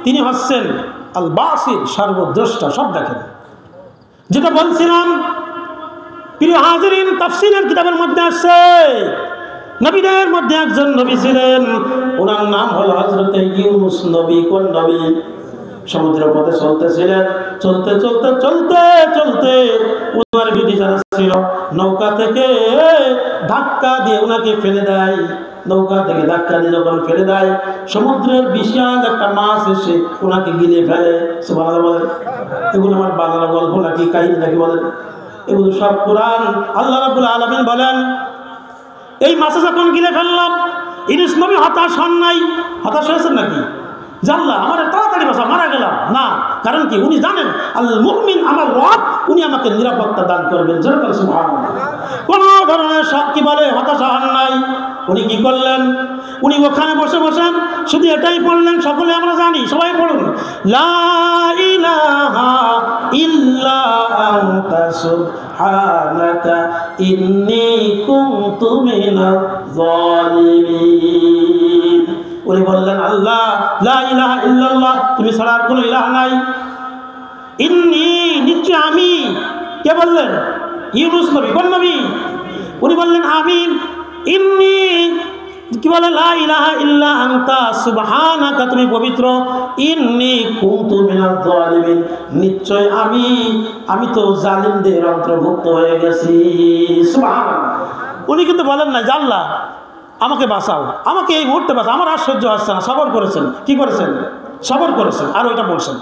তিনি হচ্ছেন আল বাসির, সর্বদ্রষ্টা, সব দেখেন। যেটা বলছিলাম প্রিয় হাজিরিন, তাফসীরের কিতাবের মধ্যে আসছে নবীদের মধ্যে একজন নবী ছিলেন, ওনার নাম হলো হযরত ইউনূস নবী। কোন নবী? সমুদ্র পথে চলতেছিলেন, চলতে চলতে চলতে চলতে ওনার বিধি যারা ছিল নৌকা থেকে ধাক্কা দিয়ে ওনাকে ফেলে দেয়। নৌকা থেকে ধাক্কা দিয়ে যখন ফেলে দেয়, সমুদ্রের বিশাল একটা মাছ এসে ওনাকে গিলে ফেলে। সুবহানাল্লাহ বলেন। এগুলো আমার বাংলা গল্প নাকি কাহিনী নাকি বলেন? এগুলো সব কোরআন। আল্লাহ রাব্বুল আলামিন বলেন, এই মাছে যখন গিলে ফেললাম, ইউনূস নবী হতাশ হন নাই। হতাশ হয়েছেন নাকি? জানলা আমার তাড়াতাড়ি বাঁচা, মারা গেলাম না। কারণ কি? উনি জানেন আল মুমিন আমার রব, উনি আমাকে নিরাপত্তা দান করবেন। যেরকম সুবহানাল্লাহ, কোনো ধরনের কি বলে হতাশা হন নাই। উনি কি করলেন? উনি ওখানে বসে বসে শুধু এটাই বললেন, সকলে আমরা জানি, সবাই পড়ুন, লা ইলাহা ইল্লা আনতা সুবহানাকা ইন্নী কুনতু মিনাজ জালিমিন। উনি বললেন, আল্লাহ লা ইলাহা ইল্লাল্লাহ, তুমি ছাড়া আর কোনো ইলাহ নাই। ইন্নী, নিশ্চয় আমি। কে বললেন? ইউনূস নবী। কোন নবী? উনি বললেন আমি। ইন্নী, কি বলে? লা ইলাহা ইল্লা আনতা সুবহানাকা, তুমি পবিত্র। ইন্নী কুনতু মিনাজ জালিমিন, নিশ্চয় আমি তো জালিমদের অন্তর্ভুক্ত হয়ে গেছি। সুবহানাল্লাহ। উনি কিন্তু বলেন না যে আল্লাহ আমাকে বাঁচাও, আমাকে এই মুহূর্তে বাঁচাও, আমার আর সহ্য হচ্ছে না। সবর করেছেন। কি করেছেন? সবর করেছেন। আর ওইটা বলছেন,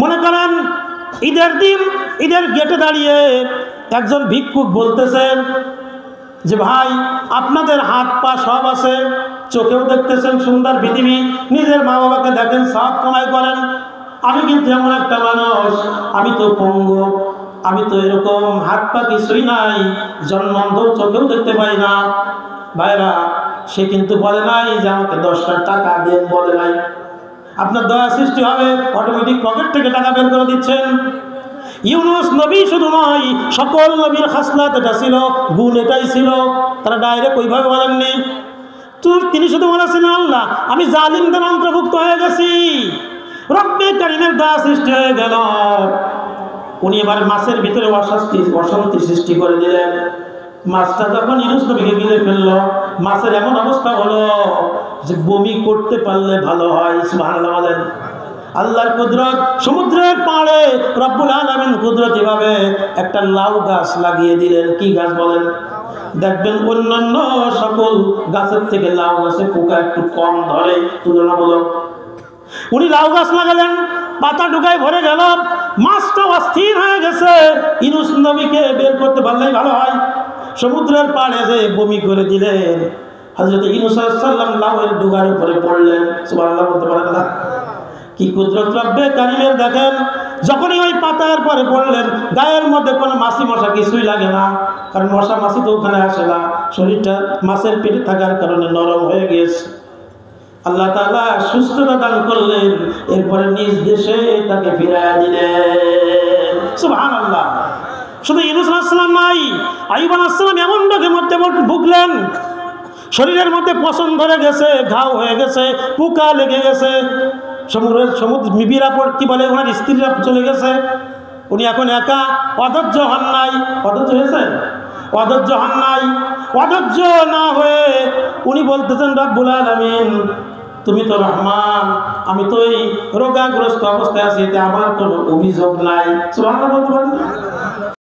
মনে করেন ঈদের দিন ঈদের গেটে দাঁড়িয়ে একজন ভিক্ষুক বলতেছেন যে ভাই, আপনাদের হাত পা সব আছে, চোখেও দেখতেছেন সুন্দর পৃথিবী, নিজের মা বাবাকে দেখেন, সব কামাই করেন। আমি কিন্তু এমন একটা মানুষ, আমি তো পঙ্গু, আমি তো এরকম হাত পা কিছুই নাই, জন্মান্ধ, চোখেও দেখতে পাই না। ভাইরা, সে কিন্তু বলে নাই যে আমাকে 10টা টাকা দেন, বলে নাই। আপনার দয়া সৃষ্টি হবে, অটোমেটিক পকেট থেকে টাকা বের করে দিচ্ছেন। ইউনূস নবী শুধু নয়, সকল নবীর খাসলাত এটা ছিল, গুণ এটাই ছিল। তারা ডাইরেক্ট ওইভাবে বলেননি। তিনি শুধু বলেছেন, আল্লাহ আমি জালিমদের অন্তর্ভুক্ত হয়ে গেছি। রব্বে কারীমের দয়া সৃষ্টি হয়ে গেল। উনি এবার মাছের ভিতরে অশান্তি সৃষ্টি করে দিলেন। মাছটা যখন ইউনূস নবীকে গিলে ফেললো, মাছের এমন অবস্থা হলো যে বমি করতে পারলে ভালো হয়। সুবহানাল্লাহ বলেন। আল্লাহর কুদরত, সমুদ্রের পাড়ে রব্বুল আলামিন কুদরতি ভাবে একটা লাউ গাছ লাগিয়ে দিলেন। কি গাছ বলেন? দেখবেন অন্যান্য সকল গাছের থেকে লাউ গাছে পোকা একটু কম ধরে তুলনামূলক। উনি লাউ গাছ লাগালেন, পাতা ঢুকায় ভরে গেল, মাছটা অস্থির হয়ে গেছে। ইউনূস নবীকে বের করতে পারলেই ভালো হয়। সমুদ্রের পাড়ে যে বমি করে দিলেন। হযরত ইউনূস আলাইহিস সালাম লাউয়ের ডুগার উপরে পড়লেন। সুবহানাল্লাহ বলতে পারেন না? কি কুদরত রব্বে কারীমের দেখেন। যখনই ওই পাতার পরে পড়লেন, গায়ের মধ্যে কোনো মাছি মশা কিছুই লাগে না, কারণ মশা মাছি তো ওখানে আসে না। শরীরটা মাছের পেটে থাকার কারণে নরম হয়ে গেছে। আল্লাহ তাআলা সুস্থতা দান করলেন, এরপরে নিজ দেশে তাকে ফিরাইয়া দিলেন। সুবহানাল্লাহ। শুধু ইউনূস আলাইহিস সালাম নাই, আইয়ুব আলাইহিস সালাম এমন রোগের মধ্যে ভুগলেন, শরীরের মধ্যে পচন ধরে গেছে, ঘাও হয়ে গেছে, পোকা লেগে গেছে। সমুদ্র মিবিরা কি বলে, ওনার স্ত্রীরা চলে গেছে। উনি এখন একা, অধৈর্য হন নাই। অধৈর্য হয়েছেন? অধৈর্য হন নাই। অধৈর্য না হয়ে উনি বলতেছেন, রব্বুল আলামিন তুমি তো রহমান, আমি তো এই রোগাগ্রস্ত অবস্থায় আছি, এতে আমার কোনো অভিযোগ নাই। সুবহানাল্লাহ বলতে পারেন?